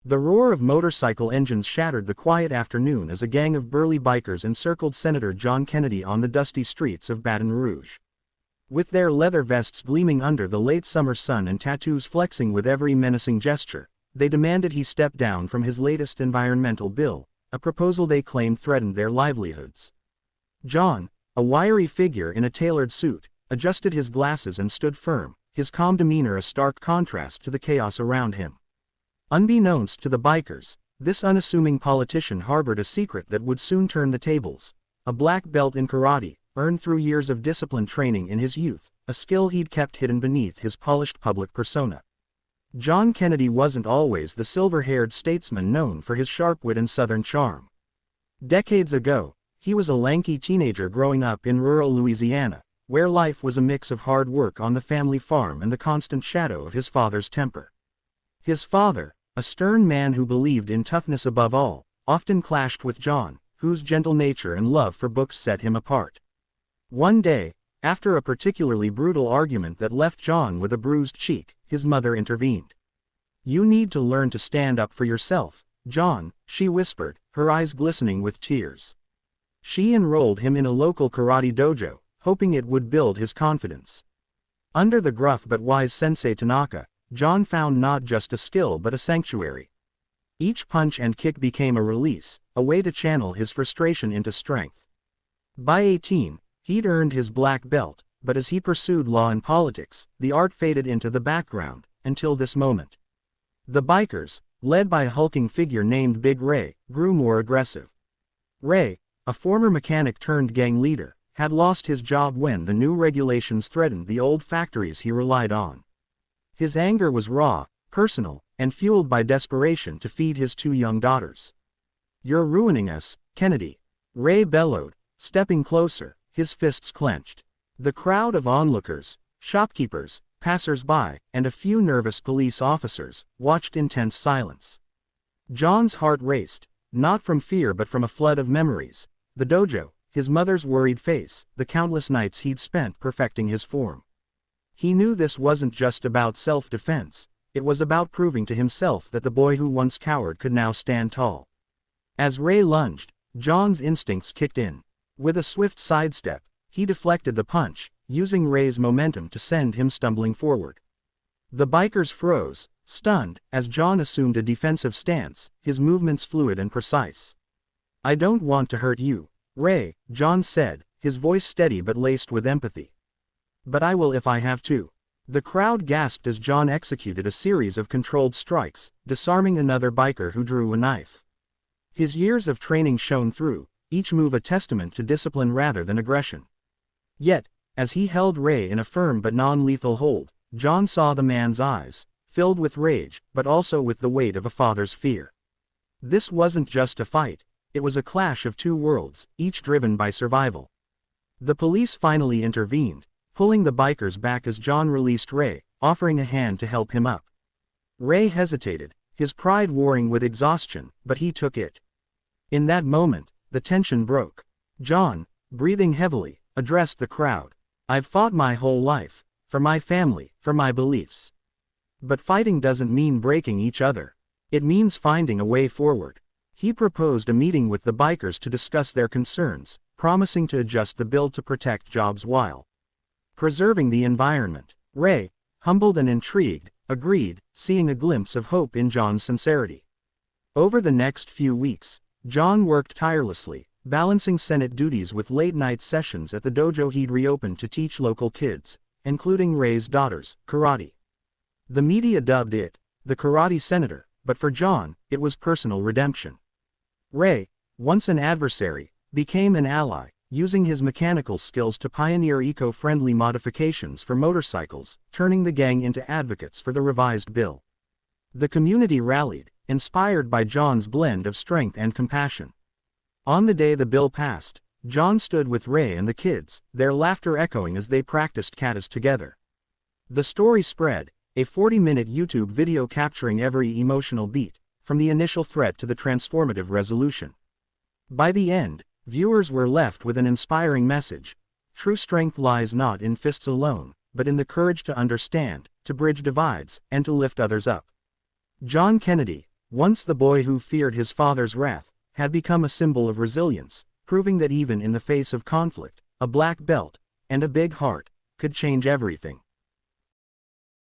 The roar of motorcycle engines shattered the quiet afternoon as a gang of burly bikers encircled Senator John Kennedy on the dusty streets of Baton Rouge. With their leather vests gleaming under the late summer sun and tattoos flexing with every menacing gesture, they demanded he step down from his latest environmental bill, a proposal they claimed threatened their livelihoods. John, a wiry figure in a tailored suit, adjusted his glasses and stood firm, his calm demeanor a stark contrast to the chaos around him. Unbeknownst to the bikers, this unassuming politician harbored a secret that would soon turn the tables: a black belt in karate, earned through years of disciplined training in his youth, a skill he'd kept hidden beneath his polished public persona. John Kennedy wasn't always the silver-haired statesman known for his sharp wit and southern charm. Decades ago, he was a lanky teenager growing up in rural Louisiana, where life was a mix of hard work on the family farm and the constant shadow of his father's temper. His father, a stern man who believed in toughness above all, often clashed with John, whose gentle nature and love for books set him apart. One day, after a particularly brutal argument that left John with a bruised cheek, his mother intervened. "You need to learn to stand up for yourself, John," she whispered, her eyes glistening with tears. She enrolled him in a local karate dojo, hoping it would build his confidence. Under the gruff but wise Sensei Tanaka, John found not just a skill but a sanctuary. Each punch and kick became a release, a way to channel his frustration into strength. By 18, he'd earned his black belt, but as he pursued law and politics, the art faded into the background, until this moment. The bikers, led by a hulking figure named Big Ray, grew more aggressive. Ray, a former mechanic turned gang leader, had lost his job when the new regulations threatened the old factories he relied on. His anger was raw, personal, and fueled by desperation to feed his two young daughters. "You're ruining us, Kennedy," Ray bellowed, stepping closer, his fists clenched. The crowd of onlookers, shopkeepers, passers-by, and a few nervous police officers, watched in tense silence. John's heart raced, not from fear but from a flood of memories: the dojo, his mother's worried face, the countless nights he'd spent perfecting his form. He knew this wasn't just about self-defense, it was about proving to himself that the boy who once cowered could now stand tall. As Ray lunged, John's instincts kicked in. With a swift sidestep, he deflected the punch, using Ray's momentum to send him stumbling forward. The bikers froze, stunned, as John assumed a defensive stance, his movements fluid and precise. "I don't want to hurt you, Ray," John said, his voice steady but laced with empathy. "But I will if I have to." The crowd gasped as John executed a series of controlled strikes, disarming another biker who drew a knife. His years of training shone through, each move a testament to discipline rather than aggression. Yet, as he held Ray in a firm but non-lethal hold, John saw the man's eyes, filled with rage, but also with the weight of a father's fear. This wasn't just a fight, it was a clash of two worlds, each driven by survival. The police finally intervened, pulling the bikers back as John released Ray, offering a hand to help him up. Ray hesitated, his pride warring with exhaustion, but he took it. In that moment, the tension broke. John, breathing heavily, addressed the crowd. "I've fought my whole life, for my family, for my beliefs. But fighting doesn't mean breaking each other. It means finding a way forward." He proposed a meeting with the bikers to discuss their concerns, promising to adjust the bill to protect jobs while preserving the environment. Ray, humbled and intrigued, agreed, seeing a glimpse of hope in John's sincerity. Over the next few weeks, John worked tirelessly, balancing Senate duties with late-night sessions at the dojo he'd reopened to teach local kids, including Ray's daughters, karate. The media dubbed it the Karate Senator, but for John, it was personal redemption. Ray, once an adversary, became an ally, using his mechanical skills to pioneer eco-friendly modifications for motorcycles, turning the gang into advocates for the revised bill. The community rallied, inspired by John's blend of strength and compassion. On the day the bill passed, John stood with Ray and the kids, their laughter echoing as they practiced katas together. The story spread, a 40-minute YouTube video capturing every emotional beat, from the initial threat to the transformative resolution. By the end, viewers were left with an inspiring message: true strength lies not in fists alone, but in the courage to understand, to bridge divides, and to lift others up. John Kennedy, Once the boy who feared his father's wrath had become a symbol of resilience, proving that even in the face of conflict, a black belt and a big heart could change everything.